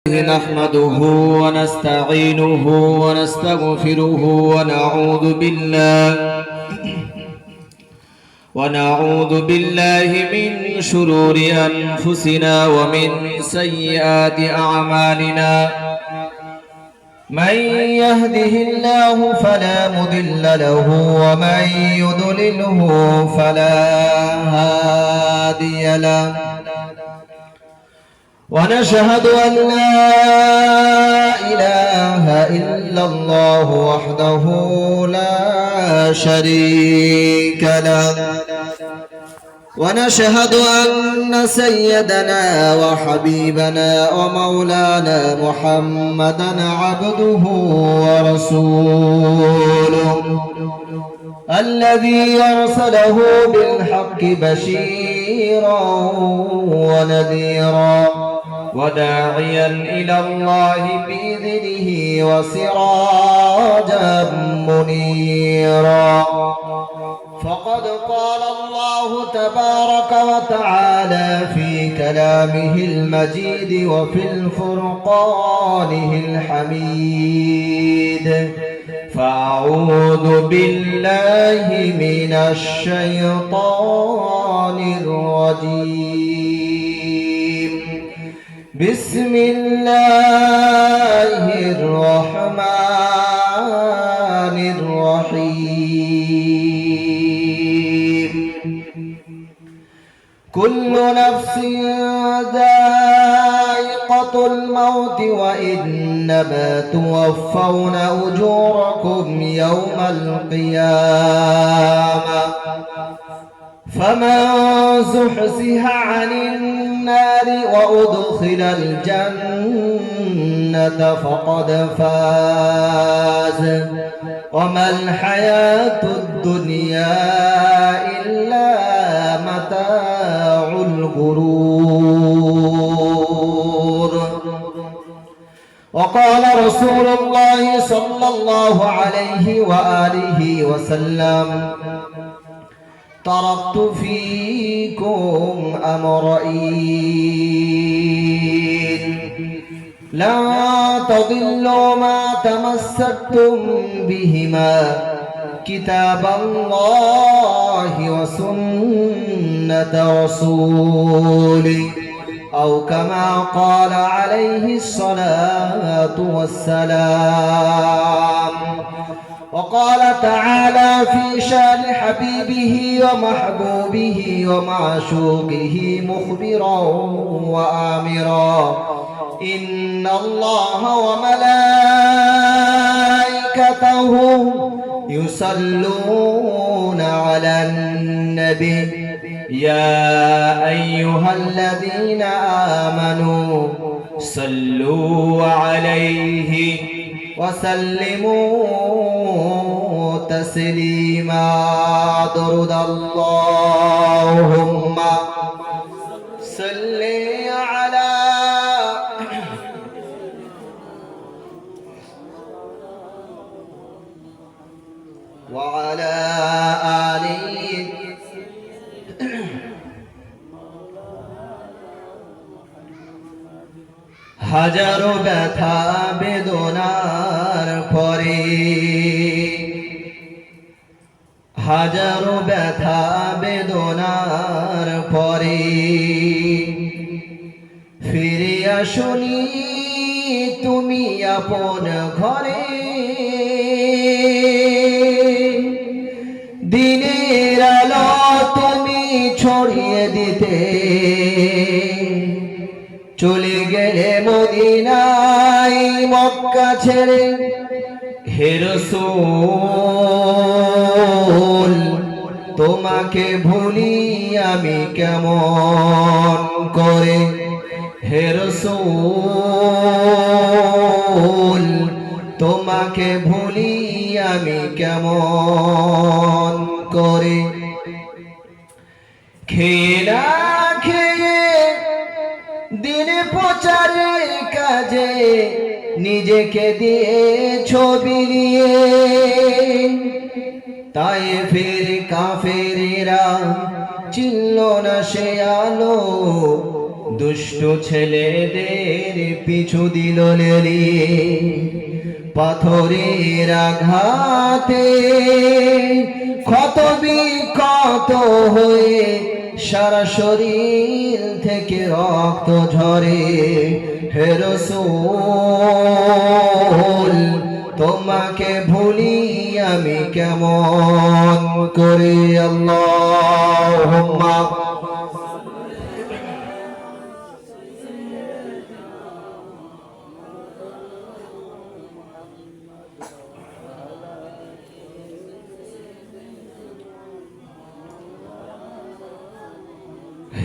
نحمده ونستعينه ونستغفره ونعوذ بالله من شرور أنفسنا ومن سيئات أعمالنا. من يهده الله فلا مضل له ومن يضلله فلا هادي له. ونشهد أن لا إله إلا الله وحده لا شريك له. ونشهد أن سيدنا وحبيبنا ومولانا محمدا عبده ورسوله الذي أرسله بالحق بشيرا ونذيرا وداعيا إلى الله بإذنه وسراجا منيرا. فقد قال الله تبارك وتعالى في كلامه المجيد وفي الفرقانه الحميد: فأعوذ بالله من الشيطان الرجيم. بسم الله الرحمن الرحيم. كل نفس ذائقة الموت وإنما توفون أجوركم يوم القيامة. فمن زحزح عن النار وأدخل الجنة فقد فاز. وما الحياة الدنيا إلا متاع الغرور. وقال رسول الله صلى الله عليه وآله وسلم: تركت فيكم أمرين لا تضلوا ما تمسكتم بهما: كتاب الله وسنة رسوله، أو كما قال عليه الصلاة والسلام. وقال تعالى في شان حبيبه ومحبوبه ومعشوقه مخبرا وآمرا: إن الله وملائكته يصلون على النبي يا أيها الذين آمنوا صلوا عليه وسلموا تسليما. درود اللهم صل على وعلى آله হাজারো ব্যথা বেদনার পরে, হাজারো ব্যথা বেদনার পরে ফিরে আসনি তুমি আপন ঘরে। দিনের আলো তুমি ছড়িয়ে দিতে চলে গেলে মদিনায় মক্কা ছেড়ে। হে রাসূল তোমাকে ভুলি আমি কেমন করে। হে রাসূল তোমাকে ভুলি আমি কেমন করে। খেয়ে না খেয়ে দিন প্রচারের কাজে নিজেকে দিয়ে ছবি নিয়ে তায়েফের কাফেরেরা চিনল না সে আলো দুষ্টু ছেলেদের পিছু দিল লেলি, পাথরের আঘাতে ক্ষত বিক্ষত হয়ে সারা শরীর থেকে রক্ত ঝরে। হে রাসূল তোমাকে ভুলি আমি কেমন করে। আল্লাহুম্মা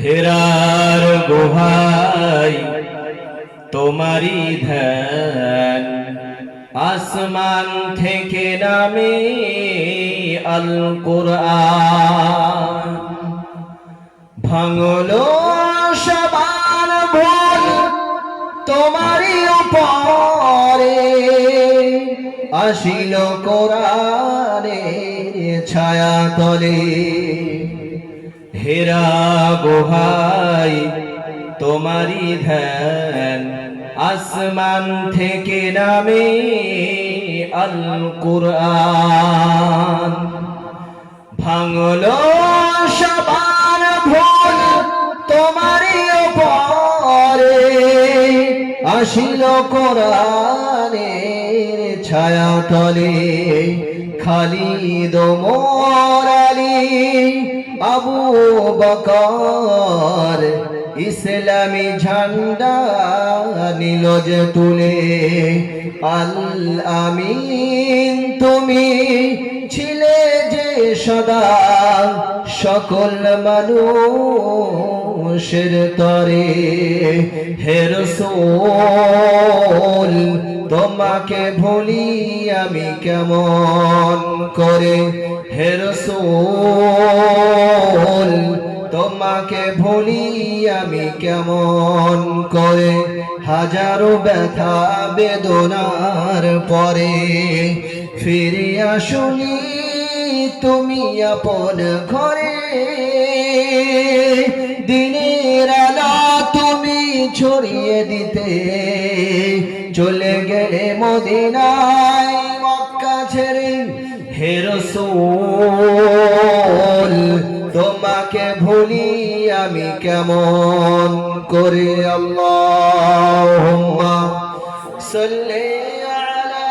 হেরার গুহায় তোমারি ধ্যান, আসমান থেকে নামে আল কুরআন। ভাঙলো সবার ভুল তোমারি উপরে, আসিল কোরআনের ছায়া তলে। হেরা গুহায় তোমারি ধ্যান, আসমান থেকে নামে আল কুরআন। ভাঙলো সবার ভুল তোমারি উপরে, আসিল কোরআনের ছায়া তলে। খালিদ ওমর আলী আবু বকর ইসলামী ঝান্ডা নিল যে তুলে। আল আমিন তুমি ছিলে যে সদা সকল মানুষের তরে। হে রাসূল তোমাকে ভুলি আমি কেমন করে। হে রাসূল তোমাকে ভুলি আমি কেমন করে। হাজারো ব্যথা বেদনার পরে ফিরে আসুনি তুমি আপন ঘরে। দিনের আলো তুমি ছড়িয়ে দিতে চলে গেলে মদিনায় মক্কা ছেড়ে। হে রাসূল তোমাকে ভুলি আমি কেমন করে। আল্লাহুম্মা সাল্লি আলা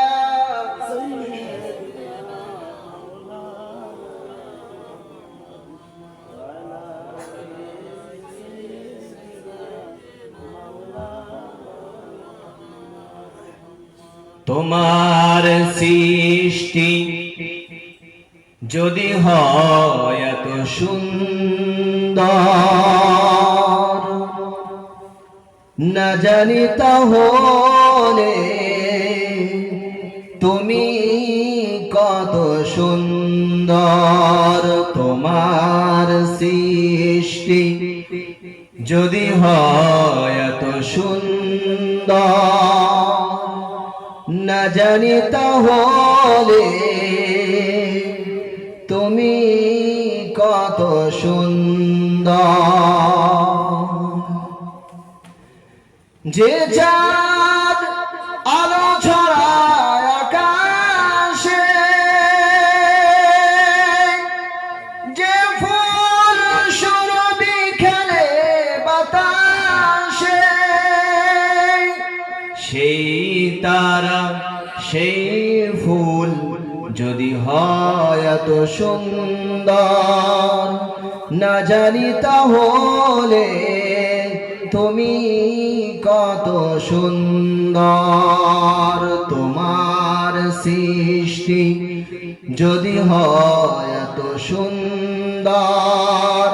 তোমার সৃষ্টি যদি হয় এত সুন্দর, না জানি তাহলে তুমি কত সুন্দর। তোমার সৃষ্টি যদি হয় এত সুন্দর, না জানি তাহলে তুমি কত সুন্দর। যে চাঁদ আলো ছড়ায় আকাশে, যে ফুল সুরভি খেলে বাতাসে, সেই তারা সেই ফুল যদি হয় এত সুন্দর, না জানি তাহলে তুমি কত সুন্দর। তোমার সৃষ্টি যদি হয় এত সুন্দর,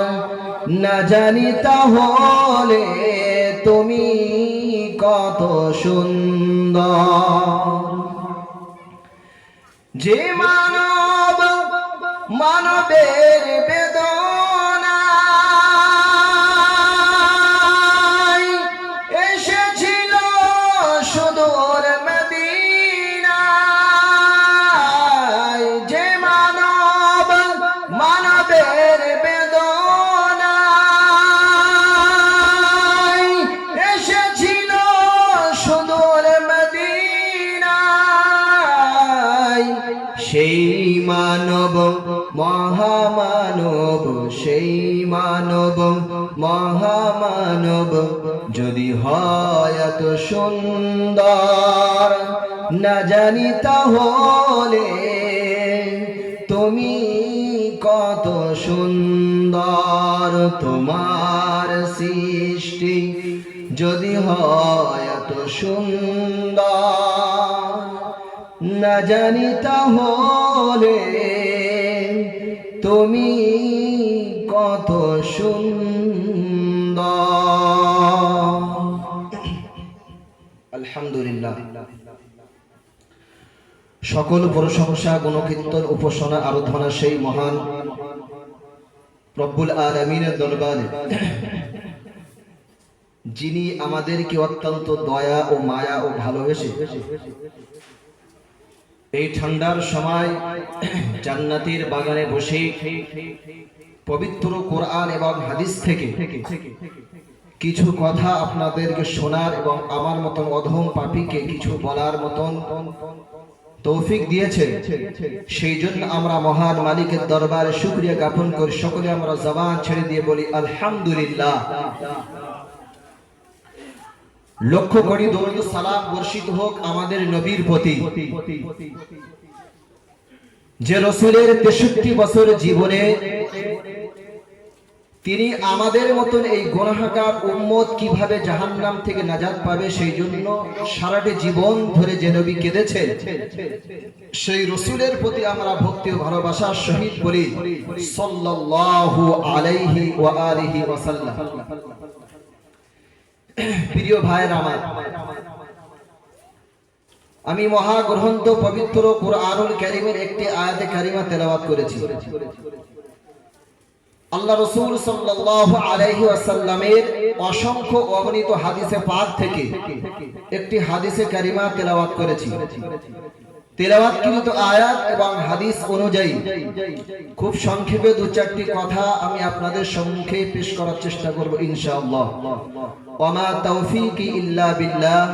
না জানি তাহলে তুমি কত সুন্দর। যে মানব মানবের বেদনায় এসেছিল সুদূর মদিনায়, যে মানব মানবের বেদনায় সেই মানব মহামানব, সেই মানব মহামানব, যদি হয় এত সুন্দর না জানি তাহলে তুমি কত সুন্দর। তোমার সৃষ্টি যদি হয় এত সুন্দর না জানি তাহলে তুমি কত সুন্দর। আলহামদুলিল্লাহ, সকল প্রশংসা গুণকীর্তন উপাসনা আরাধনা সেই মহান রব্বুল আলামিনের দরবারে, যিনি আমাদেরকে অত্যন্ত দয়া ও মায়া ও ভালোবেসে এই ঠান্ডার সময় জান্নাতের বাগানে বসে পবিত্র কোরআন এবং হাদিস থেকে কিছু কথা আপনাদেরকে শোনার এবং আমার মতন অধম পাপীকে কিছু বলার মতন তৌফিক দিয়েছে। সেই জন্য আমরা মহান মালিকের দরবারে শুকরিয়া জ্ঞাপন করি। সকলে আমরা জবান ছেড়ে দিয়ে বলি আলহামদুলিল্লাহ। লক্ষ্য করি দরুদ সালাম বর্ষিত হোক আমাদের নবীর প্রতি, যে রাসূলের 63 বছর জীবনে তিনি আমাদের মতন এই গুনাহগার উম্মত কিভাবে জাহান্নাম থেকে নাজাত পাবে সেই জন্য সারাটি জীবন ধরে যে নবী কেঁদেছেন, সেই রাসূলের প্রতি আমরা ভক্তি ও ভালোবাসার সহিত বলি সাল্লাল্লাহু আলাইহি ওয়া আলিহি ওয়াসাল্লাম। প্রিয় ভাইয়ের আমার, আমি মহাগ্রন্থ পবিত্র কুরআনুল কারীমের একটি আয়াতে কারিমা তেলাওয়াত করেছি। আল্লাহ রাসূল সাল্লাল্লাহু আলাইহি ওয়াসাল্লামের অসংখ্য অগণিত হাদিসে পাক থেকে একটি হাদিসে কারিমা তেলাওয়াত করেছি। তেলাওয়াতকৃত আয়াত এবং হাদিস অনুযায়ী খুব সংক্ষেপে দু চারটি কথা আমি আপনাদের সম্মুখে পেশ করার চেষ্টা করব ইনশাআল্লাহ। ওয়ামা তাওফীকি ইল্লা বিল্লাহ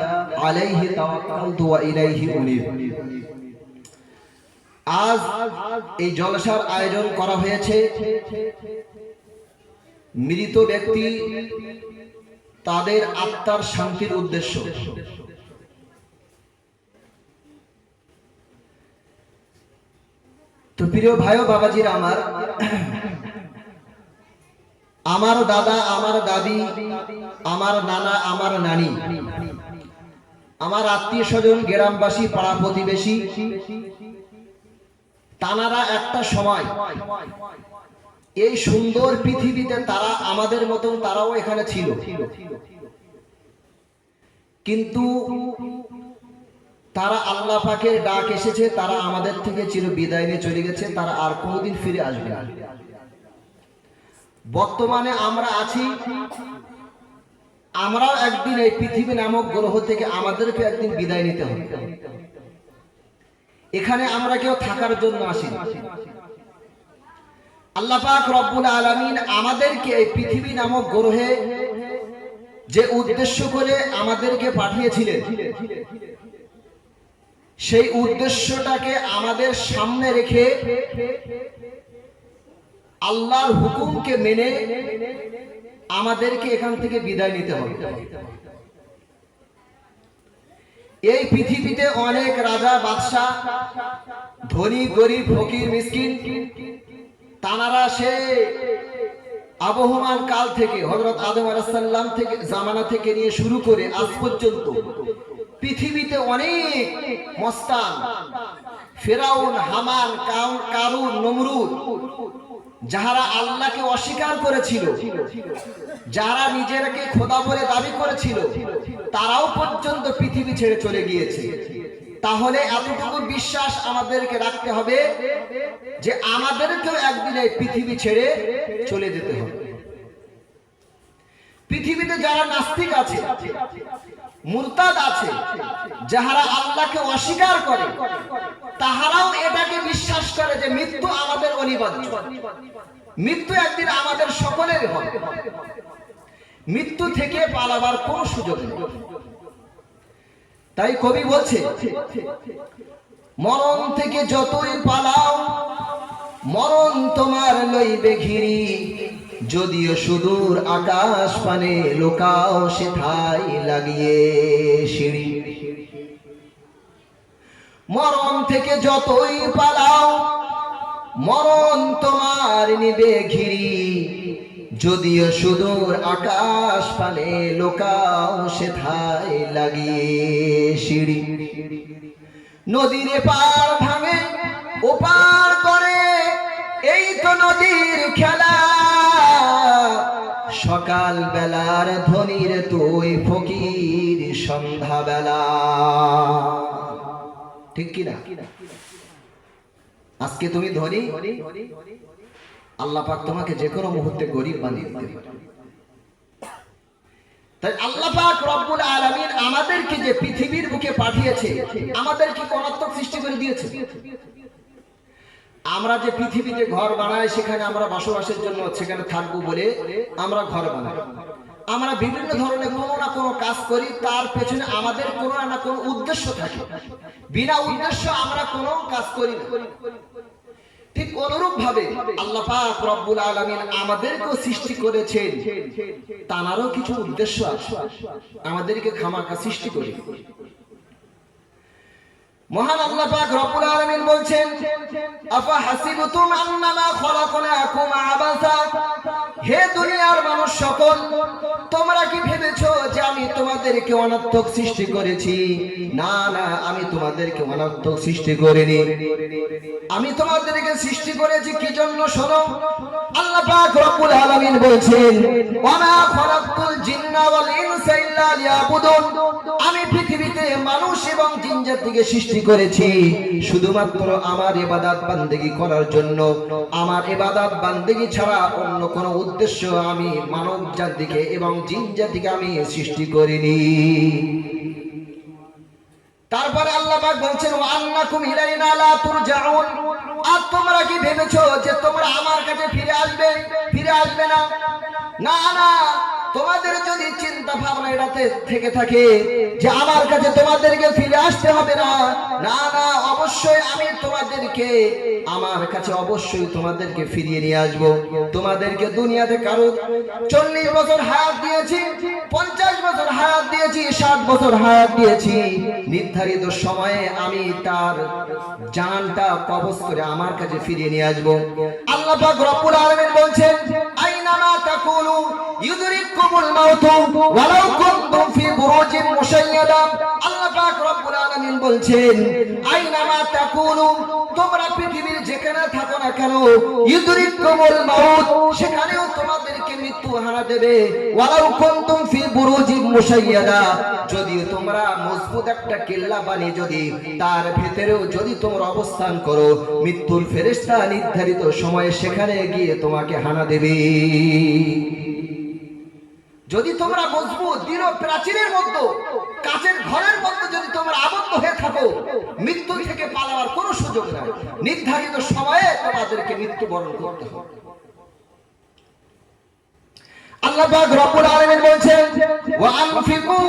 আলাইহি তাওয়াক্কালতু ওয়া ইলাইহি উনীব। আজ এই জলসার আয়োজন করা হয়েছে মৃত ব্যক্তি তাদের আত্মার শান্তির উদ্দেশ্য। তো প্রিয় ভাই ও বাবাজিরা আমার, আমার দাদা, আমার দাদি, আমার নানা, আমার নানি, আমার আত্মীয় স্বজন, গ্রামবাসী, পাড়া প্রতিবেশী, তানারা একটা সময় এই সুন্দর পৃথিবীতে তারা আমাদের মতন তারাও এখানে ছিল, কিন্তু তারা আল্লাহ পাকের ডাক এসেছে, তারা আমাদের থেকে চির বিদায় নিয়ে চলে গেছে, তারা আর কোনোদিন ফিরে আসবে না। বর্তমানে আমরা আছি, আমরাও একদিন এই পৃথিবী নামক গ্রহ থেকে আমাদেরকে একদিন বিদায় নিতে হবে। এখানে আমরা কেউ থাকার জন্য আসি। আল্লাহ পাক রব্বুল আলামিন আমাদেরকে এই পৃথিবী নামক গ্রহে যে উদ্দেশ্য করে আমাদেরকে পাঠিয়েছিলেন, সেই উদ্দেশ্যটাকে আমাদের সামনে রেখে আল্লাহর হুকুমকে মেনে আমাদেরকে এখান থেকে বিদায় নিতে হবে। এই পৃথিবীতে অনেক রাজা বাদশা, ধনী গরিব, ফকির মিসকিন, তানারা সে আবহমান কাল থেকে হযরত আদম আলাইহিস সালাম থেকে জামানা থেকে নিয়ে শুরু করে আজ পর্যন্ত পৃথিবীতে অনেক মস্তান, ফেরাউন, হামান, কারুন, নমরুদ, যারা আল্লাহকে অস্বীকার করেছিল, যারা নিজেরাকে খোদা বলে দাবি করেছিল, তারাও পর্যন্ত পৃথিবী ছেড়ে চলে গিয়েছে। তাহলে এতটুকু বিশ্বাস আমাদেরকে রাখতে হবে যে আমাদেরকেও একদিন এই পৃথিবী ছেড়ে চলে যেতে হবে। পৃথিবীতে যারা নাস্তিক আছে, মুরতাদ আছে, যারা আল্লাহকে অস্বীকার করে, তাহারাও এটাকে বিশ্বাস করে যে মৃত্যু আমাদের অনিবার্য, মৃত্যু একদিন আমাদের সকলের হবে, মৃত্যু থেকে পালাবার কোনো সুযোগ নেই। তাই কবি বলছে, মরণ থেকে যতই পালাও মরণ তোমার লইবে ঘিরি, যদিও সুদূর আকাশ পানে লোকাও সেথায় লাগিয়ে সিঁড়ি। মরণ থেকে যতই পালাও মরণ তোমার নিবে ঘিরি, যদিও সুদূর আকাশ পানে লোকাও সেথায় লাগিয়ে সিঁড়ি। নদীর পার ভাঙে ওপার করে, এই তো নদীর খেলা, সকাল বেলার ধনির তুই ফকির সন্ধ্যা বেলা। ঠিক কিনা? আজকে তুমি ধনী, আল্লাহ পাক তোমাকে যে কোনো মুহূর্তে গরিব বানিয়ে দিতে পারে। তাই আল্লাহ পাক রব্বুল আলামিন আমাদেরকে যে পৃথিবীর বুকে পাঠিয়েছে, আমাদেরকে অনর্থক সৃষ্টি করে দিয়েছে। আমরা যে পৃথিবীতে ঘর বানাই, সেখানে আমরা বসবাসের জন্য সেখানে থাকবো বলে আমরা ঘর বানাই। আমরা বিভিন্ন ধরনের কোনো না কোনো কাজ করি, তার পেছনে আমাদের কোনো না কোনো উদ্দেশ্য থাকে। বিনা উদ্দেশ্য আমরা কোনো কাজ করি না। ঠিক অনুরূপ ভাবে আল্লাহ পাক রব্বুল আলামিন আমাদেরকেও সৃষ্টি করেছেন, তারও কিছু উদ্দেশ্য আছে। আমাদেরকে খামাখা সৃষ্টি করে মহান আল্লাহ পাক রব্বুল আলামিন বলছেন, আফা হাসিবতুম আন্নামা খলাকনাকুম আবাসা, হে দুনিয়ার মানুষ সকল, তোমরা কি ভেবেছো যে আমি তোমাদেরকে অনর্থক সৃষ্টি করেছি? না না, আমি তোমাদেরকে অনর্থক সৃষ্টি করিনি। আমি তোমাদেরকে সৃষ্টি করেছি কি জন্য? শোনো, আল্লাহ পাক রব্বুল আলামিন বলছেন, ওয়া মা খলাকতুল জিন্না ওয়াল ইনসা ইল্লা লিয়াবুদুন, আমি পৃথিবীতে মানুষ এবং জিন জাতিকে সৃষ্টি করেছি শুধুমাত্র আমার ইবাদত বান্দেগী করার জন্য। আমার ইবাদত বান্দেগী ছাড়া অন্য কোনো উদ্দেশ্য আমি মানব জাতিকে এবং জিন জাতিকে আমি সৃষ্টি করিনি। তারপরে আল্লাহ পাক বলছেন, ওয়া আন্নাকুম ইলাইনা লা তুরজাউন, আর তোমরা কি ভেবেছো যে তোমরা আমার কাছে ফিরে আসবে? ফিরে আসবে না। না না, তোমাদের যদি চিন্তা ভাবনা এটাতে থেকে থাকে যে আমার কাছে তোমাদেরকে ফিরে আসতে হবে না, না না, অবশ্যই আমি তোমাদেরকে আমার কাছে অবশ্যই তোমাদেরকে ফিরিয়ে নিয়ে আসবো। তোমাদেরকে দুনিয়াতে কারো 40 বছর হায়াত দিয়েছি, 50 বছর হায়াত দিয়েছি, 60 বছর হায়াত দিয়েছি। নির্ধারিত সময়ে আমি তার জানটা কবজ করে আমার কাছে ফিরিয়ে নিয়ে আসবো। আল্লাহ পাক রব্বুল আলামিন বলছেন, আইনামা তাকুলু ইউদরিকুমুল মাউত ওয়ালাউ কুনতুম ফি বুরুজিন মুশাইয়াদা। আল্লাহ পাক রব্বুল আলামিন বলছেন, আইনামা তাকুলু, তোমরা পৃথিবীর যেখানে থাকো না কেন, ইউদরিকুমুল মাউত, সেখানেও তোমাদেরকে মৃত্যু হানা দেবে। ওয়ালাউ কুনতুম ফি বুরুজিন মুশাইয়াদা, যদিও তোমরা মজবুত একটা কেল্লা বানিয়ে যদি তার ভেতরেও যদি তোমরা অবস্থান করো, মৃত্যুর ফেরেশতা নির্ধারিত সময়ে সেখানে গিয়ে তোমাকে হানা দেবে। যদি তোমরা মজবুত দৃঢ় প্রাচীরের মধ্যে, কাচের ঘরের মধ্যে যদি তোমরা আবদ্ধ হয়ে থাকো, মৃত্যু থেকে পালাবার কোনো সুযোগ নাই। নির্ধারিত সময়ে তোমাদেরকে মৃত্যুবরণ করতে হবে। আল্লাহ পাক রব্বুল আলামিন বলেন, ওয়া আনফিকু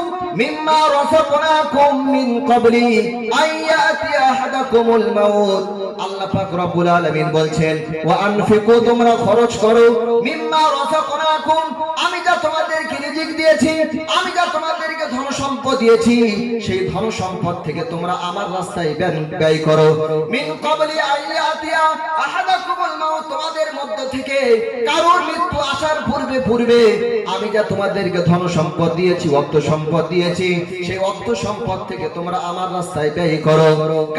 মিম্মা রাযাকনাকুম মিন ক্বাবলি আইয়াতি আহাদাকুমুল মাউত। আল্লাহ পাক রব্বুল আলামিন বলেন, ওয়া আনফিকু, তোমরা খরচ করো, মিম্মা রাযাকনাকুম, আমি যা তোমাদেরকে রিজিক দিয়েছি, আমি যা তোমাদেরকে ধন সম্পদ দিয়েছি, সেই ধন সম্পদ থেকে তোমরা আমার রাস্তায় ব্যয় করো। মিন ক্বাবলি আইয়াতি আহাদাকুমুল মাউত, তোমাদের মধ্য থেকে কারোর মৃত্যু আসার পূর্বে পূর্বে আমি যা তোমাদেরকে ধন সম্পদ দিয়েছি, অর্থ সম্পদ দিয়েছি, সেই অর্থ সম্পদ থেকে তোমরা আমার রাস্তায় ব্যয় করো।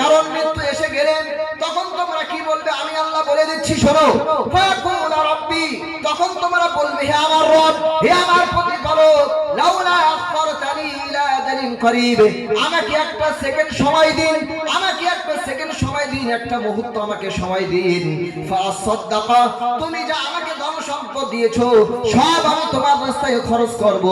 কারণ মৃত্যু এসে গেলে তখন তোমরা কি বলবে? আমি আল্লাহ বলে দিচ্ছি, শোনো, ফাকুল রাব্বি, তখন তোমরা বলবে, হে আমার রব, হে আমার প্রতিপালক, লাউলা আখরতানি ইলা আজালিন করিব, আমাকে একটা সেকেন্ড সময় দিন, আমাকে একটা সেকেন্ড সময় দিন, একটা মুহূর্ত আমাকে সময় দিন। ফাসাদদাকা, তুমি যা আমাকে ধন সম্পদ দিয়েছো সব আমি তোমার রাস্তায় খরচ করব।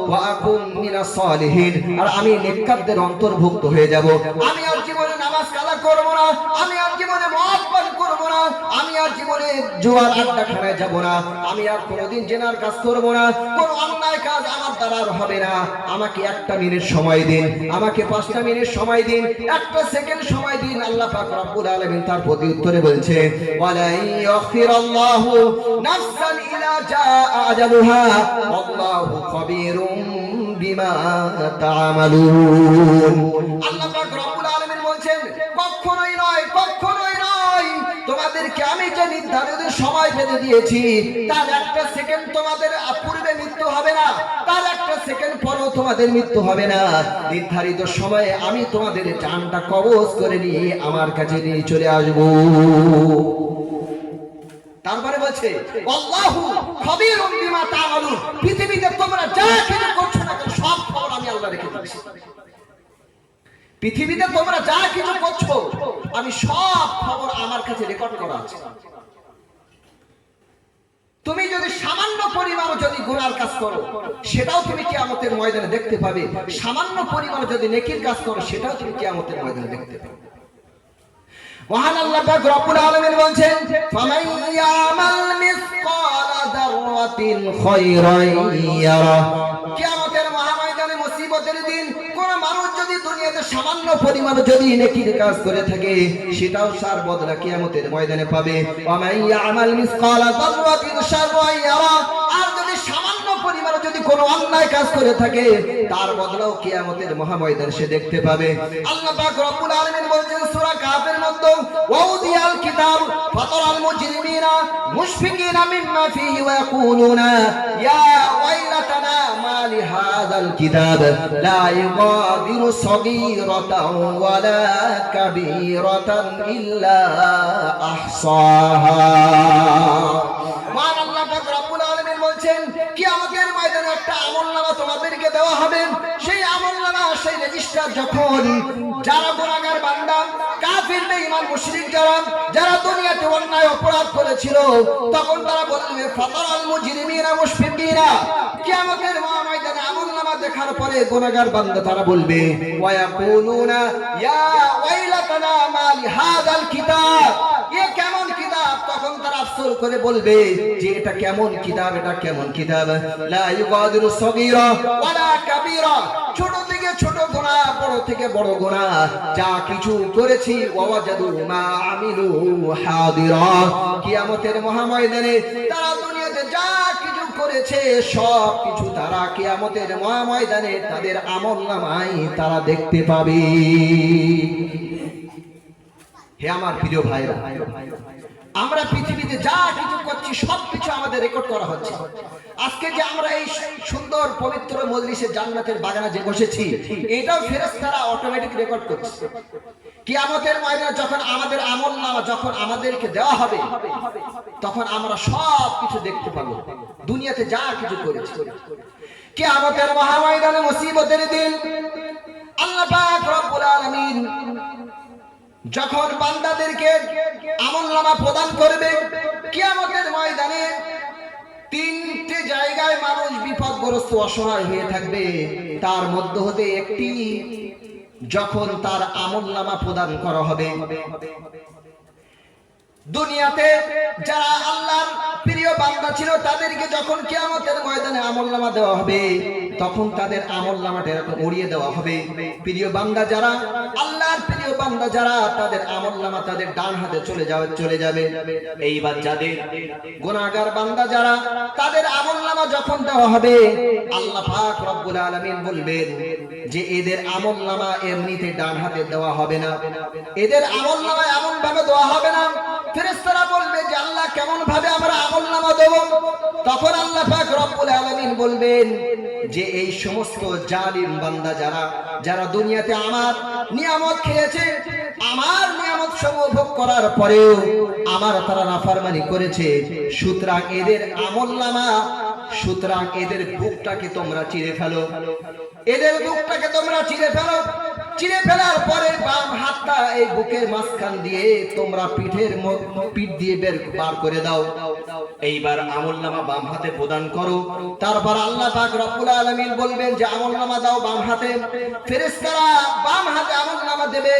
ওয়া আকুম মিনাস সালিহিন, আর আমি নেককারদের অন্তর্ভুক্ত হয়ে যাব। আমি আর জীবনে নামাজ কাজা করব না, আমি আর জীবনে মদ পান করব না, না, আমি আর জীবনে জুয়ার আড্ডাখানায় যাব না, আমি আর কোনোদিন জেনার কাজ করব না, কোনো অন্যায় কাজ আমার দ্বারা আর হবে না। আমাকে 1 মিনিট সময় দিন, আমাকে 5 মিনিট সময় দিন, 1 সেকেন্ড সময় দিন। আল্লাহ পাক রব্বুল আলামিন তার প্রতি উত্তরে বলছে, ওয়ালা ইয়াখিরাল্লাহু নাফসান ইলা জাআ আজালুহা আল্লাহু খাবীরুম বিমা তা'মালুন। আল্লাহ পাক রব্বুল আলামিন বলছেন, কখনোই নয়, কখনোই নয়, তোমাদেরকে আমি যে নির্ধারিত সময় বেঁধে দিয়েছি তার 1 সেকেন্ড তোমাদের পূর্বে মৃত্যু হবে না, তার 1 সেকেন্ড পরেও তোমাদের মৃত্যু হবে না। নির্ধারিত সময়ে আমি তোমাদের জানটা কবজ করে নিয়ে আমার কাছে নিয়ে চলে আসবো। তারপরে বলছে, আল্লাহু খাবীরুম বিমা তা'মালুন, পৃথিবীতে তোমরা যা কিছু করছো না কেন সব খবর আমি আল্লাহ রেখে দিয়েছি। পৃথিবীতে তোমরা যা কিছু করছো আমি সব খবর আমার কাছে রেকর্ড করা আছে। তুমি যদি সামান্য পরিমাণ যদি গুনার কাজ করো সেটাও তুমি কিয়ামতের ময়দানে দেখতে পাবে, সামান্য পরিমাণ যদি নেকির কাজ করো সেটাও তুমি কিয়ামতের ময়দানে দেখতে পাবে। মহান আল্লাহ পাক রব্বুল আলামিন বলেন, ফামান ইয়ামাল মিসকালা যাররাতিন খায়রান ইয়ারা। কিয়ামতের মহাময়দানে মুসিবতের দিন কোন মানুষ যদি দুনিয়াতে সামান্য পরিমাণ যদি নেকির কাজ করে থাকে সেটাও তার বদলা কিয়ামতের ময়দানে পাবে। ওয়ামান ইয়ামাল মিসকালা যাররাতিন শাররান ইয়ারা, আর যদি সামান্য পরিমাণ যদি কোনো অন্যায় কাজ করে থাকে তার বদলাও কিয়ামতের মহাময়দানে সে দেখতে পাবে। আল্লাহ পাক রব্বুল আলামিন বলেন সূরা কাফের মধ্যে, ওয়াউদিয়াল কিতাব ফাতারাল মুজরিমিনা মুশফিকিনা মিম্মা ফীহি ওয়া ইয়াকুলুনা ইয়া ওয়াইলাতানা মা লিহাযাল কিতাব লা ইগাদিরু সগীরাতাও ওয়ালা কাবীরাতান ইল্লা আহসাহা। মান আল্লাহ পাক রব্বুল আলামিন বলেন, কিয়ামতের ময়দানে একটা আমলনামা তোমাদেরকে দেওয়া হবে। সেই আমলনামা, সেই রেজিস্টার যখন যারা গুনাহগার বান্দা, কাফির, বেঈমান, মুশরিক যারা দুনিয়াতে অন্যায় অপরাধ করেছিল তখন তারা বলবে ফাতারাল মুজরিমিনা মুশফিকিনা। কিয়ামতের ময়দানে আমলনামা দেখার পরে গুনাহগার বান্দা তারা বলবে ওয়া ইয়াকুলুনা ইয়া ওয়াইলাতানা মা লিহাযাল কিতাব, এ কেমন কিতাব। তখন তারা আফসোস করে বলবে যে এটা কেমন কিতাব, এটা কেমন কিতাব। লা ইউগাদিরু সগীরা ওয়ালা কাবীরা, ছোট থেকে ছোট গুনাহ, বড় থেকে বড় গুনাহ যা কিছু করেছি ওয়াজাদু মা আমিলু হাদিরা। কিয়ামতের মহাময়দানে তারা দুনিয়াতে যা কিছু করেছে সব কিছু তারা কিয়ামতের মহাময়দানে তাদের আমলনামায় তারা দেখতে পাবে। হে আমার প্রিয় ভাইরা, আমরা পৃথিবীতে যা কিছু করছি সবকিছু আমাদের রেকর্ড করা হচ্ছে। আজকে যে আমরা এই সুন্দর পবিত্র মজলিসে জান্নাতের বাগানে যে বসেছি এটাও ফেরেশতারা অটোমেটিক রেকর্ড করছে। কিয়ামতের ময়দানে যখন আমাদের আমলনামা যখন আমাদেরকে দেওয়া হবে তখন আমরা সব কিছু দেখতে পাবো, দুনিয়াতে যা কিছু করেছি। কিয়ামতের মহাময়দানে মুসিবতের দিন আল্লাহ পাক রব্বুল আলামিন যখন বান্দাদেরকে আমলনামা প্রদান করবে, কিয়ামতের ময়দানে 3টে জায়গায় মানুষ বিপদগ্রস্ত অসহায় হয়ে থাকবে। তার মধ্যে হতে একটি যখন তার আমলনামা প্রদান করা হবে। দুনিয়াতে যারা আল্লাহর প্রিয় বান্দা ছিল তাদেরকে যখন কিয়ামতের ময়দানে আমলনামা দেওয়া হবে তখন তাদের আমলনামাটা এরকম উড়িয়ে দেওয়া হবে। প্রিয় বান্দা যারা, আল্লাহর প্রিয় বান্দা যারা, তাদের আমলনামা তাদের ডান হাতে চলে যাবে। এইবার যাদের গুনাহগার বান্দা যারা, তাদের আমলনামা যখন দেওয়া হবে আল্লাহ পাক রব্বুল আলামিন বলবেন যে এদের আমলনামা এমনিতে ডান হাতে দেওয়া হবে না, এদের আমলনামা এমন ভাবে দেওয়া হবে না। ফেরেশতারা বলবে যে আল্লাহ কেমন ভাবে আমরা আমলনামা দেব? তখন আল্লাহ পাক রব্বুল আলামিন বলবেন যে এই সমস্ত জালিম বান্দা যারা দুনিয়াতে আমার নিয়ামত খেয়েছে, আমার নিয়ামত সমূহ ভোগ করার পরেও আমার তারা নাফরমানি করেছে, সুতরাং এদের আমলনামা, সুতরাং এদের বুকটাকে তোমরা চিরে ফেলো, এদের বুকটাকে তোমরা চিরে ফেলো। চিরে ফেলার পরে বাম হাতটা এই বুকের মাঝখান দিয়ে তোমরা পিঠ দিয়ে বার করে দাও। এইবার আমলনামা বাম হাতে প্রদান করো। তারপর আল্লাহ পাক রব্বুল আলামিন বলবেন যে আমলনামা দাও বাম হাতে। ফেরেশতারা বাম হাতে আমলনামা দেবে।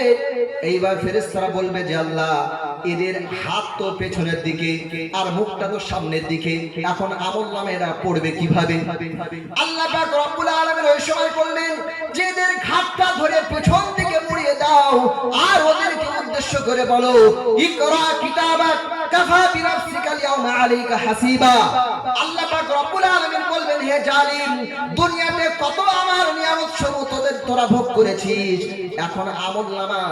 এইবার ফেরেশতারা বলবে যে আল্লাহ এদের হাত তো পেছনের দিকে আর মুখটা তো সামনের দিকে, এখন আমলনামা এরা পড়বে কিভাবে? আল্লাহ পাক রব্বুল আলামিন ওই সময় বললেন যে এদের ঘাটটা ধরে পেছন দিকে মুড়িয়ে দাও আর ওদেরকে উদ্দেশ্য করে বলো, ইকরা কিতাবাক কাফা বিনাফসিকা আল-ইয়াওমা আলাইকা হাসিবা। আল্লাহ পাক রব্বুল আলামিন বলবেন, হে জালিম, দুনিয়াতে কত আমার নিয়ামত সমূহ তোরা ভোগ করেছিস, এখন আমলনামা,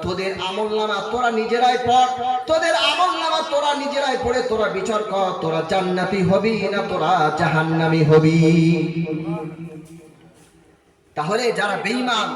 তোদের আমলনামা তোরা নিজেরাই পড়, তোদের আমলনামা তোরা নিজেরাই পড়ে তোরা বিচার কর, তোরা জান্নাতি হবি না তোরা জাহান্নামী হবি। তাহলে যারা বেঈমান